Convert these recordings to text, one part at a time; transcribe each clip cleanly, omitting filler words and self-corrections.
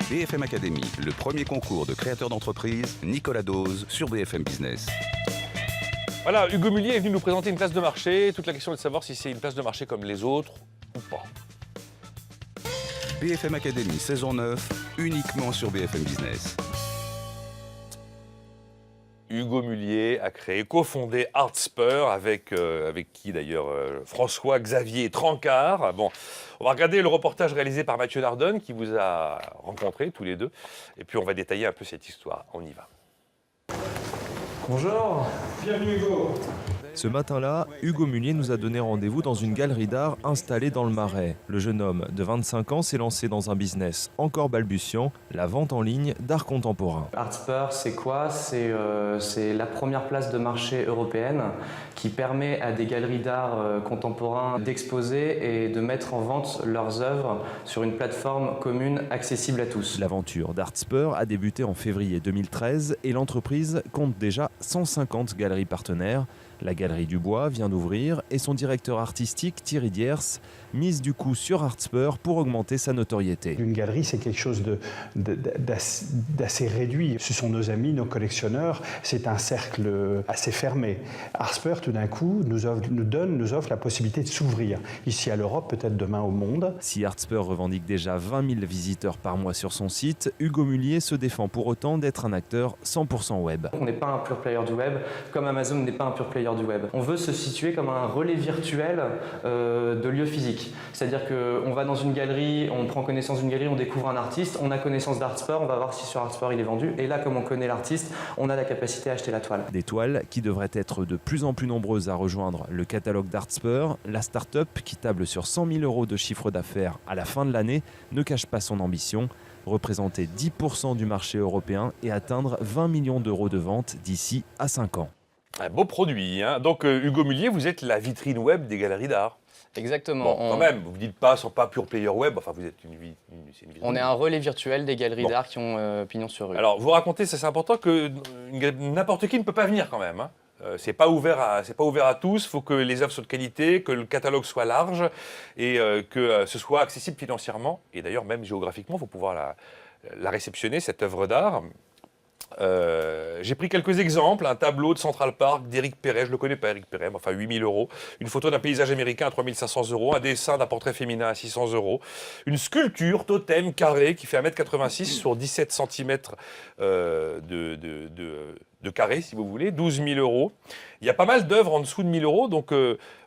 BFM Academy, le premier concours de créateurs d'entreprise, Nicolas Dose sur BFM Business. Voilà, Hugo Mullier est venu nous présenter une place de marché. Toute la question est de savoir si c'est une place de marché comme les autres ou pas. BFM Academy, saison 9, uniquement sur BFM Business. Hugo Mullier a créé, cofondé Artspur avec qui d'ailleurs François-Xavier Trancard. Bon, on va regarder le reportage réalisé par Mathieu Nardone qui vous a rencontrés tous les deux. Et puis on va détailler un peu cette histoire. On y va. Bonjour, bienvenue Hugo. Ce matin-là, Hugo Mullier nous a donné rendez-vous dans une galerie d'art installée dans le Marais. Le jeune homme de 25 ans s'est lancé dans un business encore balbutiant, la vente en ligne d'art contemporain. Artspur, c'est quoi? C'est la première place de marché européenne qui permet à des galeries d'art contemporain d'exposer et de mettre en vente leurs œuvres sur une plateforme commune accessible à tous. L'aventure d'Artspur a débuté en février 2013 et l'entreprise compte déjà 150 galeries partenaires. La Galerie du Bois vient d'ouvrir et son directeur artistique, Thierry Diers, mise du coup sur Artspur pour augmenter sa notoriété. Une galerie, c'est quelque chose d'assez réduit. Ce sont nos amis, nos collectionneurs. C'est un cercle assez fermé. Artspur, tout d'un coup, nous offre la possibilité de s'ouvrir. Ici à l'Europe, peut-être demain au monde. Si Artspur revendique déjà 20 000 visiteurs par mois sur son site, Hugo Mullier se défend pour autant d'être un acteur 100% web. On n'est pas un pure player du web, comme Amazon n'est pas un pure player du web. On veut se situer comme un relais virtuel de lieux physiques. C'est-à-dire qu'on va dans une galerie, on prend connaissance d'une galerie, on découvre un artiste, on a connaissance d'Artspur, on va voir si sur Artspur il est vendu. Et là, comme on connaît l'artiste, on a la capacité à acheter la toile. Des toiles qui devraient être de plus en plus nombreuses à rejoindre le catalogue d'Artspur. La start-up, qui table sur 100 000 € de chiffre d'affaires à la fin de l'année, ne cache pas son ambition. Représenter 10% du marché européen et atteindre 20 millions d'euros de ventes d'ici à 5 ans. Un beau produit, hein. Donc Hugo Mullier, vous êtes la vitrine web des galeries d'art. Exactement. Bon, quand même, vous ne dites pas, sont pas pure player web, enfin vous êtes une vitrine. On est un relais virtuel des galeries d'art qui ont pignon sur rue. Alors, vous racontez, ça c'est important, que n'importe qui ne peut pas venir quand même, hein. C'est pas ouvert à tous, il faut que les œuvres soient de qualité, que le catalogue soit large et que ce soit accessible financièrement. Et d'ailleurs, même géographiquement, il faut pouvoir la réceptionner, cette œuvre d'art. J'ai pris quelques exemples, un tableau de Central Park d'Éric Perret, je ne le connais pas Éric Perret, mais enfin 8 000 €, une photo d'un paysage américain à 3 500 €, un dessin d'un portrait féminin à 600 €, une sculpture totem carré qui fait 1,86 m sur 17 cm de carré, si vous voulez, 12 000 €. Il y a pas mal d'œuvres en dessous de 1 000 €, donc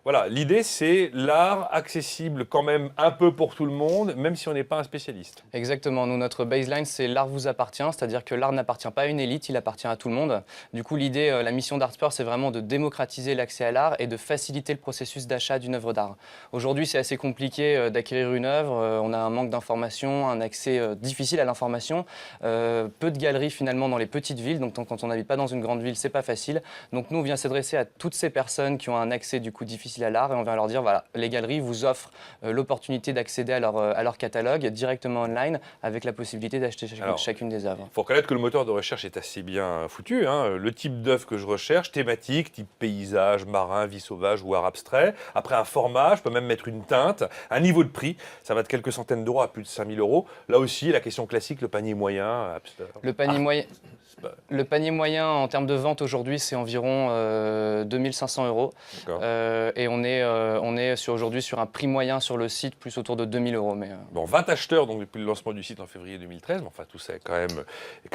voilà, l'idée c'est l'art accessible quand même un peu pour tout le monde, même si on n'est pas un spécialiste. Exactement, nous notre baseline c'est l'art vous appartient, c'est-à-dire que l'art n'appartient pas à une élite, il appartient à tout le monde. Du coup l'idée, la mission d'Artspur c'est vraiment de démocratiser l'accès à l'art et de faciliter le processus d'achat d'une œuvre d'art. Aujourd'hui c'est assez compliqué d'acquérir une œuvre, on a un manque d'information, un accès difficile à l'information, peu de galeries finalement dans les petites villes, donc quand on n'habite pas dans une grande ville c'est pas facile. Donc nous on vient s'adresser à toutes ces personnes qui ont un accès du coup difficile à l'art et on vient leur dire voilà, les galeries vous offrent l'opportunité d'accéder à leur catalogue directement online avec la possibilité d'acheter chacune des œuvres. Il faut reconnaître que le moteur de recherche est assez bien foutu, hein. Le type d'œuvre que je recherche, thématique, type paysage, marin, vie sauvage ou art abstrait. Après un format, je peux même mettre une teinte, un niveau de prix, ça va de quelques centaines d'euros à plus de 5 000 €. Là aussi, la question classique, le panier moyen. Le panier moyen en termes de vente aujourd'hui, c'est environ 2 500 €. Et on est aujourd'hui sur un prix moyen sur le site, plus autour de 2 000 €. Mais Bon, 20 acheteurs donc, depuis le lancement du site en février 2013, mais enfin tout ça est quand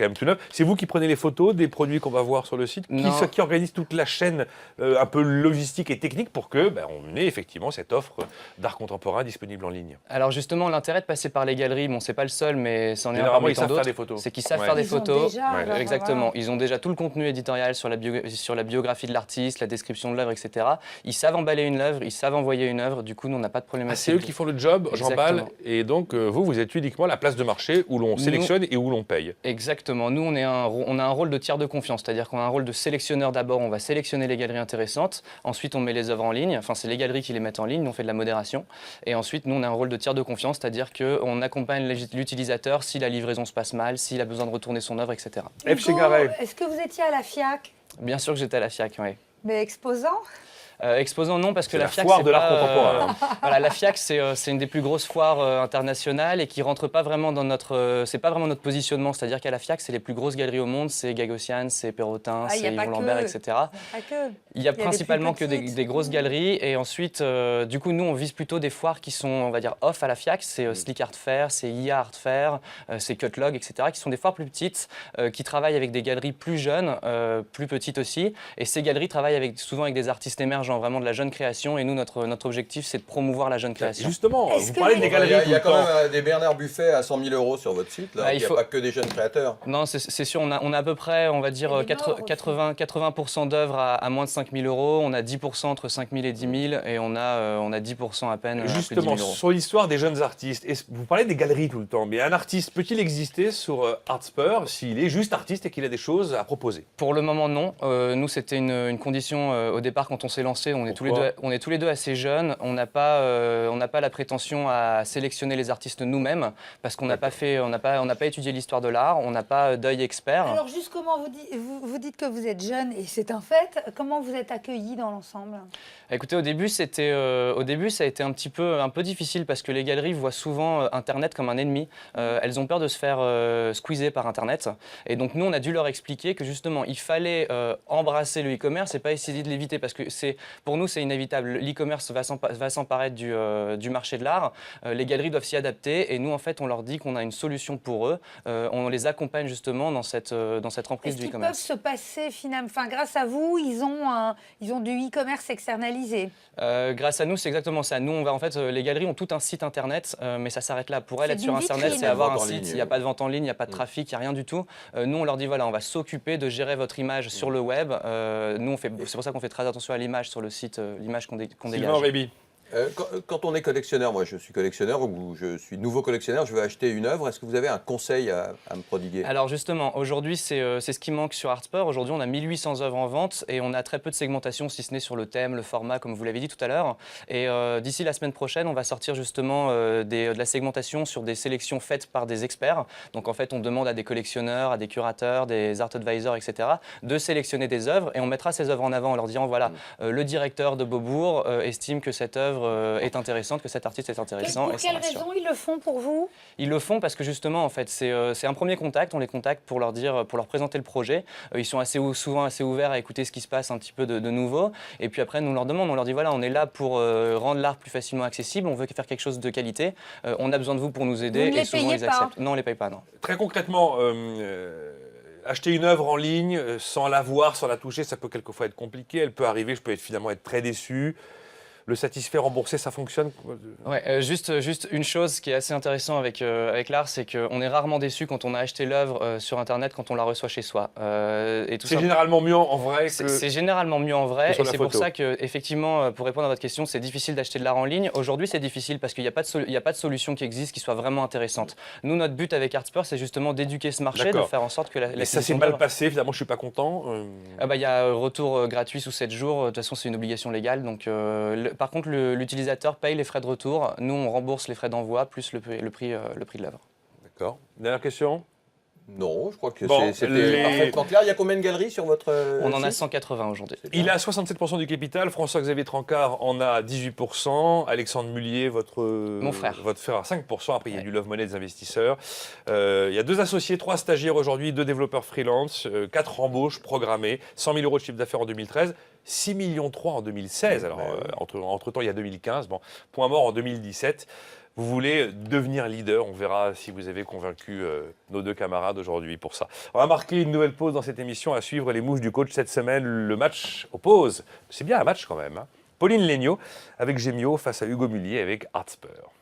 même tout neuf. C'est vous qui prenez les photos des produits qu'on va voir sur le site, qui organise toute la chaîne un peu logistique et technique pour que on ait effectivement cette offre d'art contemporain disponible en ligne. Alors justement, l'intérêt de passer par les galeries, bon c'est pas le seul, mais c'en est un parmi tant tant d'autres, d'autres, c'est qu'ils savent faire des photos. Exactement. Ils ont déjà tout le contenu éditorial sur la biographie de l'artiste, la description de l'œuvre, etc. Ils savent emballer une œuvre, ils savent envoyer une œuvre, du coup nous on n'a pas de problématique. C'est eux qui font le job, j'emballe, et donc vous êtes uniquement la place de marché où l'on sélectionne et où l'on paye. Exactement, nous on a un rôle de tiers de confiance, c'est-à-dire qu'on a un rôle de sélectionneur d'abord, on va sélectionner les galeries intéressantes, ensuite on met les œuvres en ligne, enfin c'est les galeries qui les mettent en ligne, nous on fait de la modération, et ensuite nous on a un rôle de tiers de confiance, c'est-à-dire qu'on accompagne l'utilisateur si la livraison se passe mal, s'il a besoin de retourner son œuvre, etc. Hugo, est-ce que vous étiez à la FIAC? Bien sûr que j'étais à la FIAC, oui. Mais exposant? Exposant, non, parce que C'est la la FIAC, foire c'est de l'art pas, contemporain. voilà, la FIAC, c'est une des plus grosses foires internationales et qui rentre pas vraiment dans notre, c'est pas vraiment notre positionnement. C'est-à-dire qu'à la FIAC, c'est les plus grosses galeries au monde, c'est Gagosian, c'est Perrotin, Ah, il y c'est a pas Yvon que. Lambert, etc. Pas que. Il y a des principalement plus que des petites. grosses galeries et ensuite, du coup, nous, on vise plutôt des foires qui sont, on va dire, off à la FIAC. C'est Slick Art Fair, c'est IA Art Fair, c'est Cutlog, etc., qui sont des foires plus petites, qui travaillent avec des galeries plus jeunes, plus petites aussi. Et ces galeries travaillent souvent avec des artistes émergents, vraiment de la jeune création. Et nous, notre objectif, c'est de promouvoir la jeune création. Justement, Est-ce vous que parlez les- des Il y galeries a, tout il y a le quand temps. même des Bernard Buffet à 100 000 € sur votre site. Là. Bah, Il n'y a pas que des jeunes créateurs. Non, c'est sûr, on a à peu près, on va dire, Et des morts aussi. 80% d'œuvres à moins de 5 000 €, on a 10% entre 5 000 et 10 000, et on a 10% à peine à plus de 10 Justement, 000 €. sur l'histoire des jeunes artistes, vous parlez des galeries tout le temps, mais un artiste peut-il exister sur Artspur s'il est juste artiste et qu'il a des choses à proposer? Pour le moment, non. Nous, c'était une condition au départ quand on s'est lancé. On est tous les deux assez jeunes. On n'a pas la prétention à sélectionner les artistes nous-mêmes parce qu'on n'a pas étudié l'histoire de l'art. On n'a pas d'œil expert. Alors, juste comment vous dites que vous êtes jeune, et c'est un fait, comment vous êtes accueillis dans l'ensemble? Écoutez, au début, ça a été un peu difficile parce que les galeries voient souvent Internet comme un ennemi. Elles ont peur de se faire squeezer par Internet. Et donc, nous, on a dû leur expliquer que justement, il fallait embrasser le e-commerce et pas essayer de l'éviter parce que pour nous, c'est inévitable. L'e-commerce va s'emparer du marché de l'art. Les galeries doivent s'y adapter et nous, en fait, on leur dit qu'on a une solution pour eux. On les accompagne justement dans cette emprise Est-ce du qu'ils peuvent e-commerce. se passer finalement, enfin, grâce à vous, ils ont du e-commerce externalisé? Grâce à nous, c'est exactement ça. Nous, les galeries ont tout un site internet, mais ça s'arrête là. Pour elles, C'est être sur d'une Internet, vitrine. c'est avoir un Vente en site. ligne. Il n'y a pas de vente en ligne, il n'y a pas de trafic, il n'y a rien du tout. Nous, on leur dit voilà, on va s'occuper de gérer votre image sur le web. Nous, c'est pour ça qu'on fait très attention à l'image sur le site, l'image qu'on Sylvain dégage. Réby. Quand on est collectionneur, moi je suis collectionneur ou je suis nouveau collectionneur, je veux acheter une œuvre, est-ce que vous avez un conseil à me prodiguer? Alors justement, aujourd'hui, c'est ce qui manque sur Artspur. Aujourd'hui, on a 1800 œuvres en vente et on a très peu de segmentation, si ce n'est sur le thème, le format, comme vous l'avez dit tout à l'heure. Et d'ici la semaine prochaine, on va sortir justement de la segmentation sur des sélections faites par des experts. Donc en fait, on demande à des collectionneurs, à des curateurs, des art advisors, etc., de sélectionner des œuvres et on mettra ces œuvres en avant en leur disant voilà, le directeur de Beaubourg estime que cette œuvre est intéressante, que cet artiste est intéressant. Pour et ça quelles rassure. raisons ils le font pour vous? Ils le font parce que justement, en fait, c'est un premier contact. On les contacte pour leur présenter le projet. Ils sont souvent assez ouverts à écouter ce qui se passe un petit peu de nouveau. Et puis après, nous leur demandons, on leur dit voilà, on est là pour rendre l'art plus facilement accessible. On veut faire quelque chose de qualité. On a besoin de vous pour nous aider. Vous ne les et souvent, payez ils pas? acceptent. Non, on les paye pas, non. Très concrètement, acheter une œuvre en ligne sans la voir, sans la toucher, ça peut quelquefois être compliqué. Elle peut arriver, je peux finalement être très déçu. Le satisfaire, rembourser, ça fonctionne? Ouais, juste une chose qui est assez intéressante avec l'art, c'est qu'on est rarement déçu quand on a acheté l'œuvre sur Internet, quand on la reçoit chez soi. Et tout C'est ça. généralement mieux en vrai que... C'est généralement mieux en vrai, que sur et la c'est pour photo. ça que, effectivement, pour répondre à votre question, c'est difficile d'acheter de l'art en ligne. Aujourd'hui, c'est difficile parce qu'il n'y a pas de solution qui existe qui soit vraiment intéressante. Nous, notre but avec Artspur, c'est justement d'éduquer ce marché, de D'accord. faire en sorte que Mais ça s'est mal passé, finalement, je suis pas content. Il y a retour gratuit sous 7 jours. De toute façon, c'est une obligation légale. Donc, par contre, l'utilisateur paye les frais de retour. Nous, on rembourse les frais d'envoi plus le prix de l'œuvre. D'accord. Dernière question? Non, je crois que Bon, c'était parfaitement clair. Il y a combien de galeries sur votre On en a site? 180 aujourd'hui. Il a 67% du capital, François-Xavier Trancard en a 18%, Alexandre Mullier, Mon frère. votre frère, a 5%, après il y a du Love Money des investisseurs. Il y a 2 associés, 3 stagiaires aujourd'hui, 2 développeurs freelance, 4 embauches programmées, 100 000 € de chiffre d'affaires en 2013, 6,3 millions en 2016, alors entre-temps il y a 2015, bon, point mort en 2017. Vous voulez devenir leader, on verra si vous avez convaincu nos 2 camarades aujourd'hui pour ça. On va marquer une nouvelle pause dans cette émission à suivre les moves du coach cette semaine. Le match oppose, c'est bien un match quand même, hein. Pauline Léniaud avec Gemio face à Hugo Mullier avec Artspur.